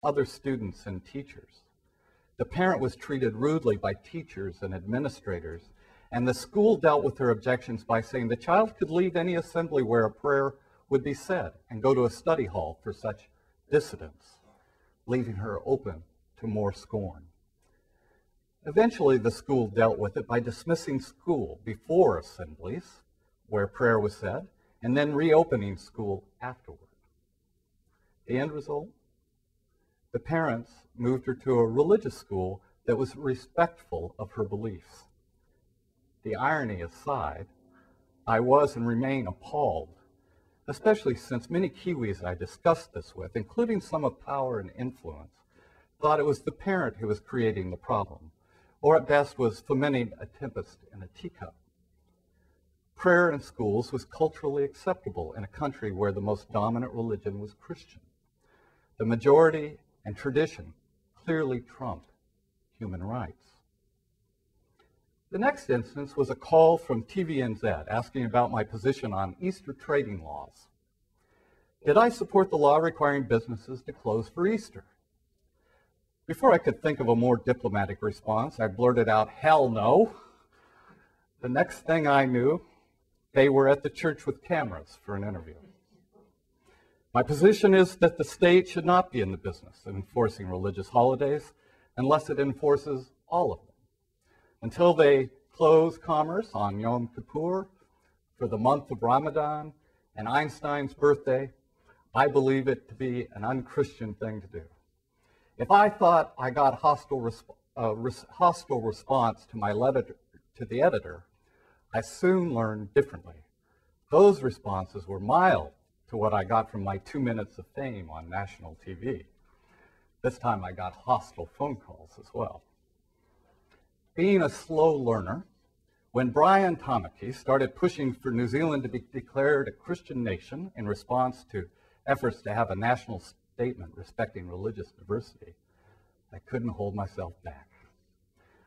other students and teachers. The parent was treated rudely by teachers and administrators, and the school dealt with her objections by saying the child could leave any assembly where a prayer would be said and go to a study hall for such dissidence, leaving her open to more scorn. Eventually, the school dealt with it by dismissing school before assemblies where prayer was said, and then reopening school afterward. The end result? The parents moved her to a religious school that was respectful of her beliefs. The irony aside, I was and remain appalled, especially since many Kiwis I discussed this with, including some of power and influence, thought it was the parent who was creating the problem, or at best was fomenting a tempest in a teacup. Prayer in schools was culturally acceptable in a country where the most dominant religion was Christian. The majority and tradition clearly trumped human rights. The next instance was a call from TVNZ asking about my position on Easter trading laws. Did I support the law requiring businesses to close for Easter? Before I could think of a more diplomatic response, I blurted out, "Hell no." The next thing I knew, they were at the church with cameras for an interview. My position is that the state should not be in the business of enforcing religious holidays unless it enforces all of them. Until they close commerce on Yom Kippur, for the month of Ramadan, and Einstein's birthday, I believe it to be an unchristian thing to do. If I thought I got hostile response to my letter to the editor, I soon learned differently. Those responses were mild to what I got from my 2 minutes of fame on national TV. This time I got hostile phone calls as well. Being a slow learner, when Brian Tamaki started pushing for New Zealand to be declared a Christian nation in response to efforts to have a national statement respecting religious diversity, I couldn't hold myself back.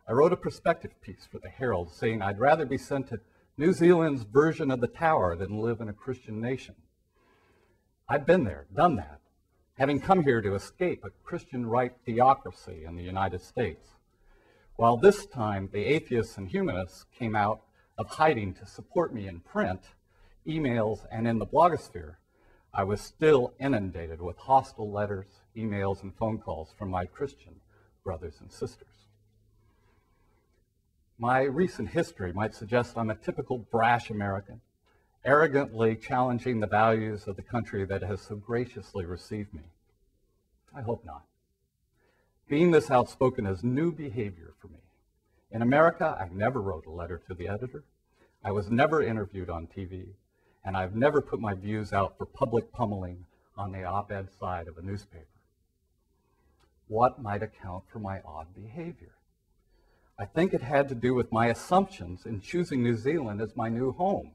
I wrote a perspective piece for the Herald saying I'd rather be sent to New Zealand's version of the Tower than live in a Christian nation. I've been there, done that, having come here to escape a Christian right theocracy in the United States. While this time the atheists and humanists came out of hiding to support me in print, emails, and in the blogosphere, I was still inundated with hostile letters, emails, and phone calls from my Christian brothers and sisters. My recent history might suggest I'm a typical brash American, arrogantly challenging the values of the country that has so graciously received me. I hope not. Being this outspoken is new behavior for me. In America, I never wrote a letter to the editor. I was never interviewed on TV, and I've never put my views out for public pummeling on the op-ed side of a newspaper. What might account for my odd behavior? I think it had to do with my assumptions in choosing New Zealand as my new home.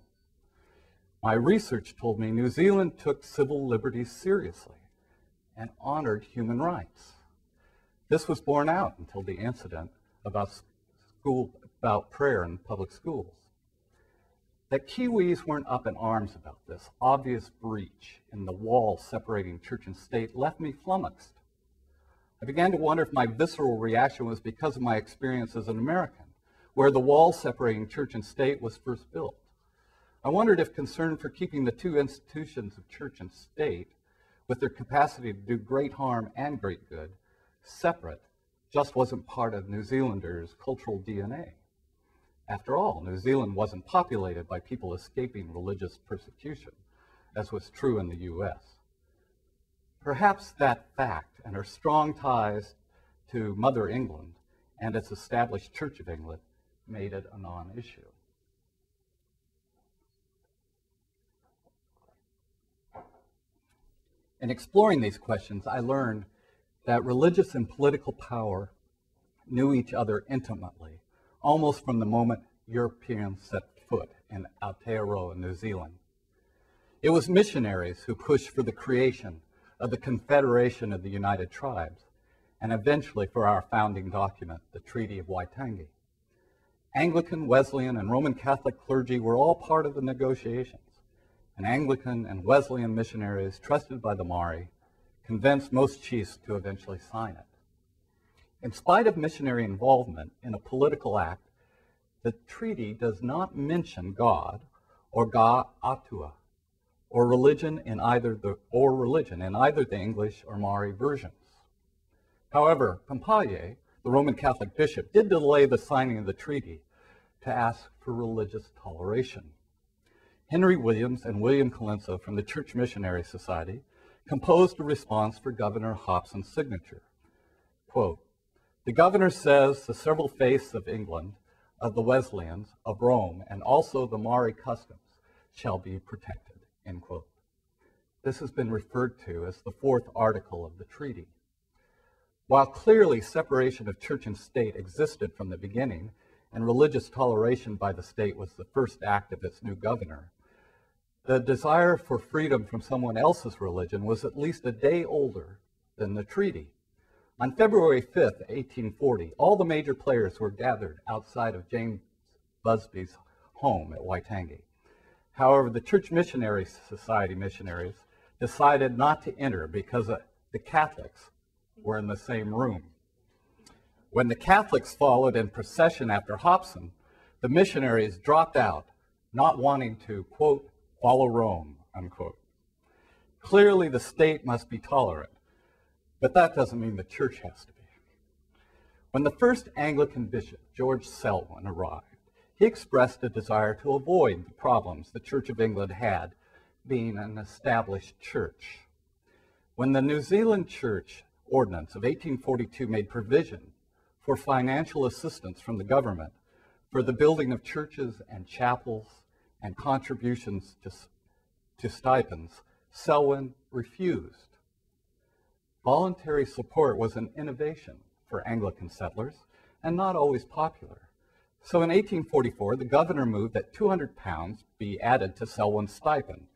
My research told me New Zealand took civil liberties seriously and honored human rights. This was borne out until the incident about prayer in public schools. That Kiwis weren't up in arms about this obvious breach in the wall separating church and state left me flummoxed. I began to wonder if my visceral reaction was because of my experience as an American, where the wall separating church and state was first built. I wondered if concern for keeping the two institutions of church and state, with their capacity to do great harm and great good, separate, just wasn't part of New Zealanders' cultural DNA. After all, New Zealand wasn't populated by people escaping religious persecution, as was true in the U.S. Perhaps that fact and her strong ties to Mother England and its established Church of England made it a non-issue. In exploring these questions, I learned that religious and political power knew each other intimately, almost from the moment Europeans set foot in Aotearoa, New Zealand. It was missionaries who pushed for the creation of the Confederation of the United Tribes, and eventually for our founding document, the Treaty of Waitangi. Anglican, Wesleyan, and Roman Catholic clergy were all part of the negotiations, and Anglican and Wesleyan missionaries trusted by the Maori convinced most chiefs to eventually sign it. In spite of missionary involvement in a political act, the treaty does not mention God or Ga Atua, or religion in either the English or Maori versions. However, Pompaye, the Roman Catholic bishop, did delay the signing of the treaty to ask for religious toleration. Henry Williams and William Colenso from the Church Missionary Society composed a response for Governor Hobson's signature. Quote, "The governor says the several faiths of England, of the Wesleyans, of Rome, and also the Maori customs shall be protected," end quote. This has been referred to as the fourth article of the treaty. While clearly separation of church and state existed from the beginning, and religious toleration by the state was the first act of its new governor, the desire for freedom from someone else's religion was at least a day older than the treaty. On February 5th, 1840, all the major players were gathered outside of James Busby's home at Waitangi. However, the Church Missionary Society missionaries decided not to enter because the Catholics were in the same room. When the Catholics followed in procession after Hobson, the missionaries dropped out, not wanting to, quote, "follow Rome," unquote. Clearly, the state must be tolerant, but that doesn't mean the church has to be. When the first Anglican bishop, George Selwyn, arrived, he expressed a desire to avoid the problems the Church of England had, being an established church. When the New Zealand Church Ordinance of 1842 made provision for financial assistance from the government for the building of churches and chapels and contributions to stipends, Selwyn refused. Voluntary support was an innovation for Anglican settlers and not always popular. So in 1844, the governor moved that £200 be added to Selwyn's stipend,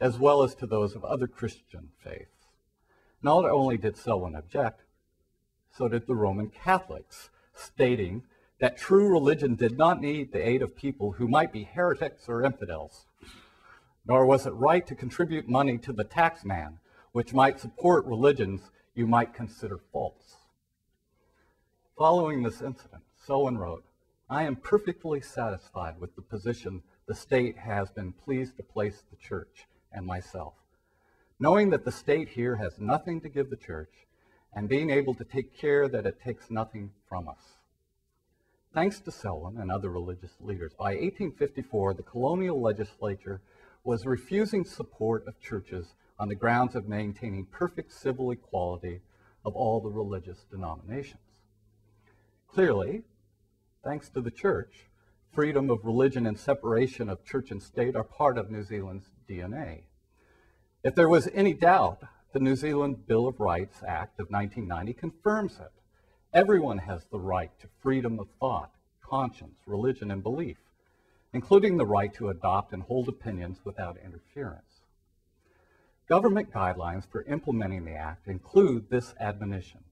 as well as to those of other Christian faiths. Not only did Selwyn object, so did the Roman Catholics, stating that true religion did not need the aid of people who might be heretics or infidels, nor was it right to contribute money to the tax man, which might support religions you might consider false. Following this incident, Selwyn wrote, "I am perfectly satisfied with the position the state has been pleased to place the church and myself, knowing that the state here has nothing to give the church and being able to take care that it takes nothing from us." Thanks to Selwyn and other religious leaders, by 1854, the colonial legislature was refusing support of churches on the grounds of maintaining perfect civil equality of all the religious denominations. Clearly, thanks to the church, freedom of religion and separation of church and state are part of New Zealand's DNA. If there was any doubt, the New Zealand Bill of Rights Act of 1990 confirms it. Everyone has the right to freedom of thought, conscience, religion, and belief, including the right to adopt and hold opinions without interference. Government guidelines for implementing the Act include this admonition.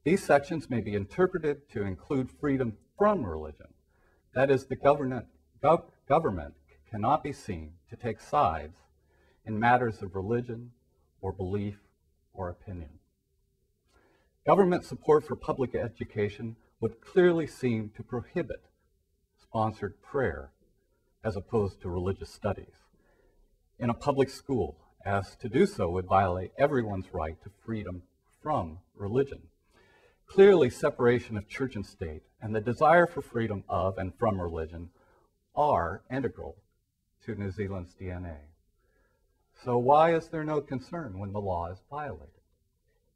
These sections may be interpreted to include freedom from religion. That is, the government cannot be seen to take sides in matters of religion or belief or opinion. Government support for public education would clearly seem to prohibit sponsored prayer as opposed to religious studies in a public school, as to do so would violate everyone's right to freedom from religion. Clearly, separation of church and state and the desire for freedom of and from religion are integral to New Zealand's DNA. So why is there no concern when the law is violated,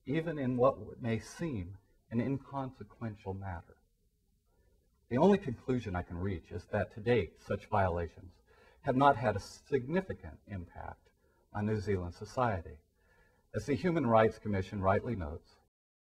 even in what may seem an inconsequential matter? The only conclusion I can reach is that to date, such violations have not had a significant impact on New Zealand society. As the Human Rights Commission rightly notes,